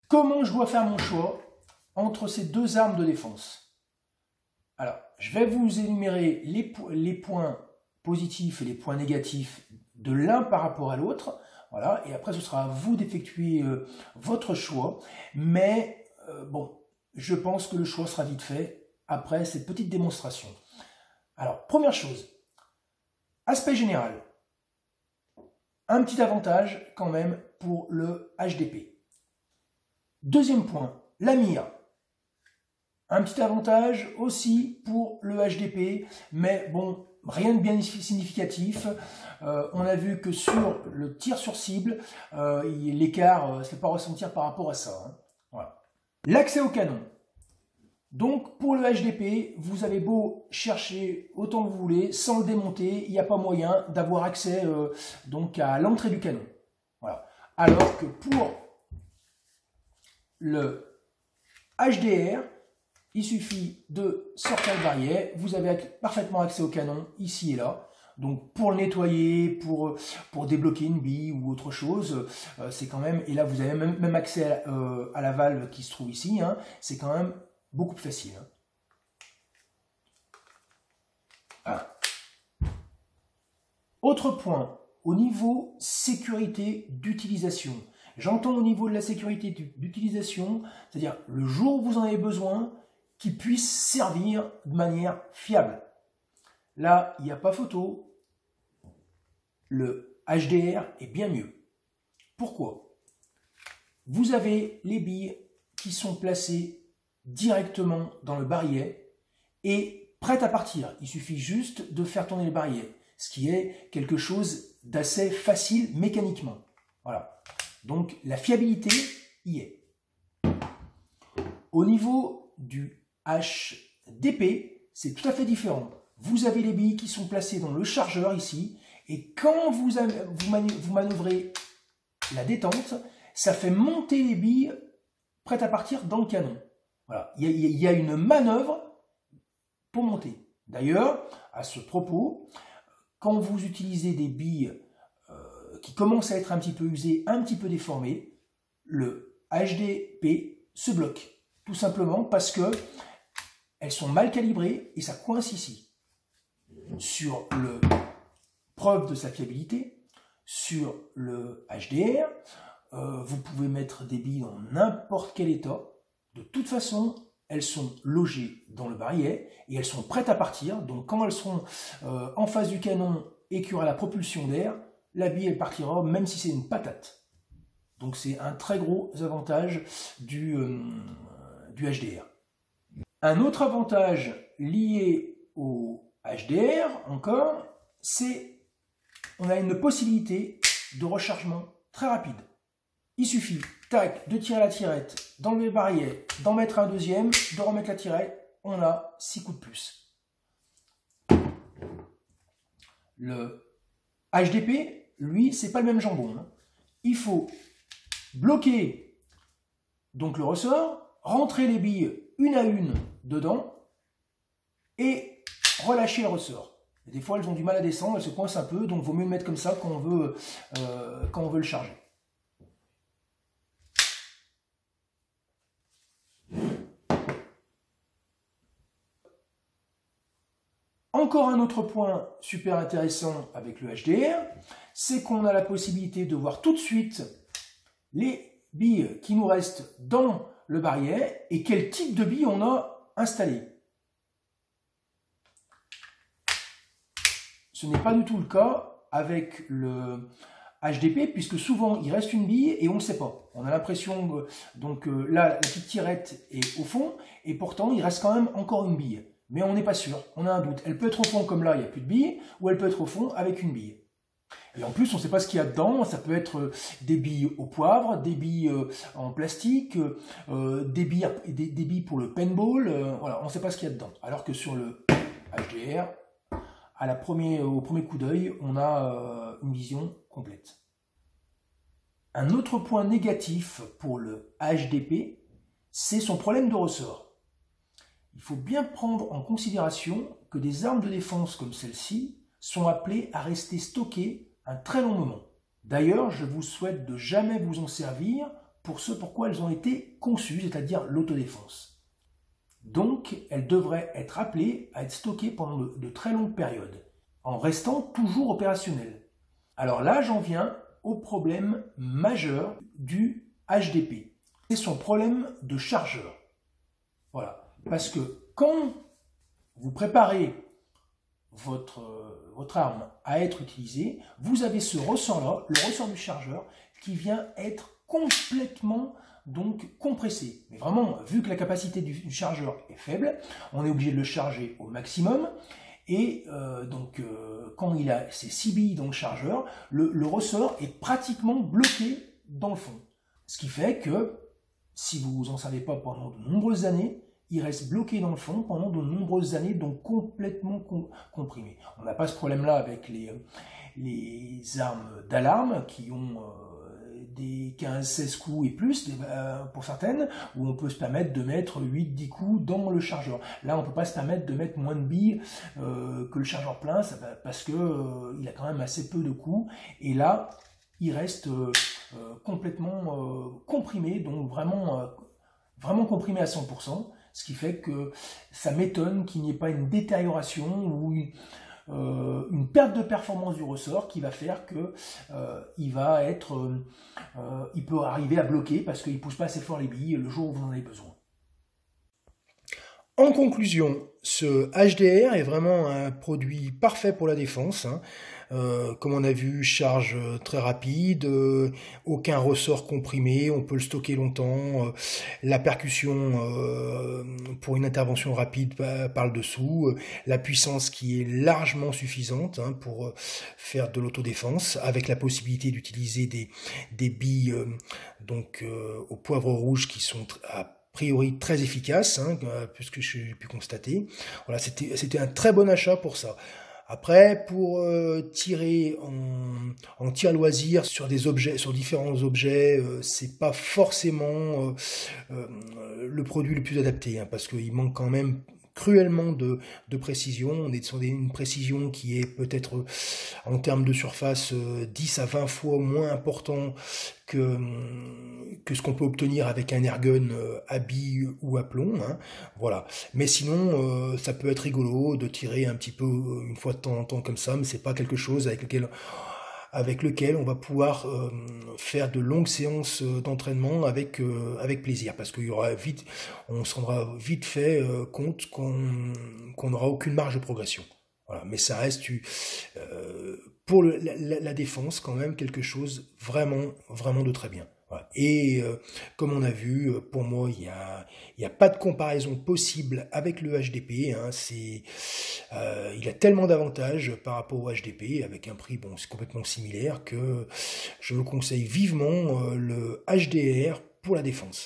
Comment je dois faire mon choix entre ces deux armes de défense? Alors, je vais vous énumérer les points positifs et les points négatifs de l'un par rapport à l'autre. Voilà, et après, ce sera à vous d'effectuer votre choix. Mais bon, je pense que le choix sera vite fait après cette petite démonstration. Alors, première chose, aspect général. Un petit avantage quand même pour le HDP. Deuxième point, la mire. Un petit avantage aussi pour le HDP, mais bon, rien de bien significatif. On a vu que sur le tir sur cible, l'écart ne se fait pas ressentir par rapport à ça. Hein. Voilà. L'accès au canon. Donc pour le HDP, vous avez beau chercher autant que vous voulez, sans le démonter, il n'y a pas moyen d'avoir accès donc à l'entrée du canon. Voilà. Alors que pour le HDR, il suffit de sortir le barillet, vous avez parfaitement accès au canon ici et là. Donc pour le nettoyer, pour débloquer une bille ou autre chose, c'est quand même, et là vous avez même accès à la valve qui se trouve ici, hein, c'est quand même beaucoup plus facile. Hein. Ah. Autre point, au niveau sécurité d'utilisation. J'entends au niveau de la sécurité d'utilisation, c'est-à-dire le jour où vous en avez besoin, qu'il puisse servir de manière fiable. Là, il n'y a pas photo. Le HDR est bien mieux. Pourquoi? Vous avez les billes qui sont placées directement dans le barillet et prêtes à partir. Il suffit juste de faire tourner le barillet, ce qui est quelque chose d'assez facile mécaniquement. Voilà. Donc la fiabilité y est. Au niveau du HDP, c'est tout à fait différent. Vous avez les billes qui sont placées dans le chargeur ici, et quand vous manœuvrez la détente, ça fait monter les billes prêtes à partir dans le canon. Voilà. Il y a une manœuvre pour monter. D'ailleurs, à ce propos, quand vous utilisez des billes qui commencent à être un petit peu usées, un petit peu déformées, le HDP se bloque. Tout simplement parce que elles sont mal calibrées et ça coince ici. Sur le preuve de sa fiabilité, sur le HDR, vous pouvez mettre des billes dans n'importe quel état. De toute façon, elles sont logées dans le barillet et elles sont prêtes à partir. Donc quand elles seront en face du canon et qu'il y aura la propulsion d'air, la bille elle partira même si c'est une patate. Donc c'est un très gros avantage du HDR. Un autre avantage lié au HDR encore, c'est on a une possibilité de rechargement très rapide. Il suffit, tac, de tirer la tirette, d'enlever le barillet, d'en mettre un deuxième, de remettre la tirette, on a 6 coups de plus. Le HDP, lui, c'est pas le même jambon. Hein. Il faut bloquer donc le ressort, rentrer les billes une à une dedans et relâcher le ressort. Et des fois, elles ont du mal à descendre, elles se coincent un peu, donc il vaut mieux le mettre comme ça quand on veut le charger. Encore un autre point super intéressant avec le HDR, c'est qu'on a la possibilité de voir tout de suite les billes qui nous restent dans le barillet et quel type de billes on a installé. Ce n'est pas du tout le cas avec le HDP puisque souvent il reste une bille et on ne sait pas. On a l'impression que là la petite tirette est au fond et pourtant il reste quand même encore une bille. Mais on n'est pas sûr, on a un doute. Elle peut être au fond comme là, il n'y a plus de billes, ou elle peut être au fond avec une bille. Et en plus, on ne sait pas ce qu'il y a dedans, ça peut être des billes au poivre, des billes en plastique, des billes pour le paintball, voilà, on ne sait pas ce qu'il y a dedans. Alors que sur le HDR, au premier coup d'œil, on a une vision complète. Un autre point négatif pour le HDP, c'est son problème de ressort. Il faut bien prendre en considération que des armes de défense comme celle-ci sont appelées à rester stockées un très long moment. D'ailleurs, je vous souhaite de jamais vous en servir pour ce pourquoi elles ont été conçues, c'est-à-dire l'autodéfense. Donc, elles devraient être appelées à être stockées pendant de très longues périodes, en restant toujours opérationnelles. Alors là, j'en viens au problème majeur du HDP. C'est son problème de chargeur. Voilà. Parce que quand vous préparez votre arme à être utilisée, vous avez ce ressort-là, le ressort du chargeur, qui vient être complètement donc compressé. Mais vraiment, vu que la capacité du chargeur est faible, on est obligé de le charger au maximum. Et quand il a ses 6 billes dans le chargeur, le ressort est pratiquement bloqué dans le fond. Ce qui fait que, si vous n'en savez pas pendant de nombreuses années, il reste bloqué dans le fond pendant de nombreuses années, donc complètement comprimé. On n'a pas ce problème-là avec les armes d'alarme qui ont des 15-16 coups et plus, pour certaines, où on peut se permettre de mettre 8-10 coups dans le chargeur. Là, on ne peut pas se permettre de mettre moins de billes que le chargeur plein, parce qu'il a quand même assez peu de coups. Et là, il reste complètement comprimé, donc vraiment comprimé à 100%, ce qui fait que ça m'étonne qu'il n'y ait pas une détérioration ou une perte de performance du ressort qui va faire que il peut arriver à bloquer parce qu'il ne pousse pas assez fort les billes le jour où vous en avez besoin. En conclusion, ce HDR est vraiment un produit parfait pour la défense, hein. Comme on a vu, charge très rapide, aucun ressort comprimé, on peut le stocker longtemps, la percussion pour une intervention rapide par le dessous, la puissance qui est largement suffisante, hein, pour faire de l'autodéfense, avec la possibilité d'utiliser des billes au poivre rouge qui sont a priori très efficaces, hein, puisque j'ai pu constater. Voilà, c'était un très bon achat pour ça. Après, pour tirer en tir loisir sur des objets, sur différents objets, c'est pas forcément le produit le plus adapté, hein, parce qu'il manque quand même cruellement de précision. On est sur une précision qui est peut-être en termes de surface 10 à 20 fois moins important que ce qu'on peut obtenir avec un airgun à billes ou à plomb, hein. Voilà. Mais sinon, ça peut être rigolo de tirer un petit peu une fois de temps en temps comme ça, mais c'est pas quelque chose avec lequel on va pouvoir faire de longues séances d'entraînement avec plaisir, parce on se rendra vite fait compte qu'on n'aura aucune marge de progression. Voilà, mais ça reste pour la défense quand même quelque chose vraiment de très bien. Voilà. Et comme on a vu, pour moi, il y a pas de comparaison possible avec le HDP, hein. Il a tellement d'avantages par rapport au HDP, avec un prix c'est complètement similaire, que je vous conseille vivement le HDR pour la défense.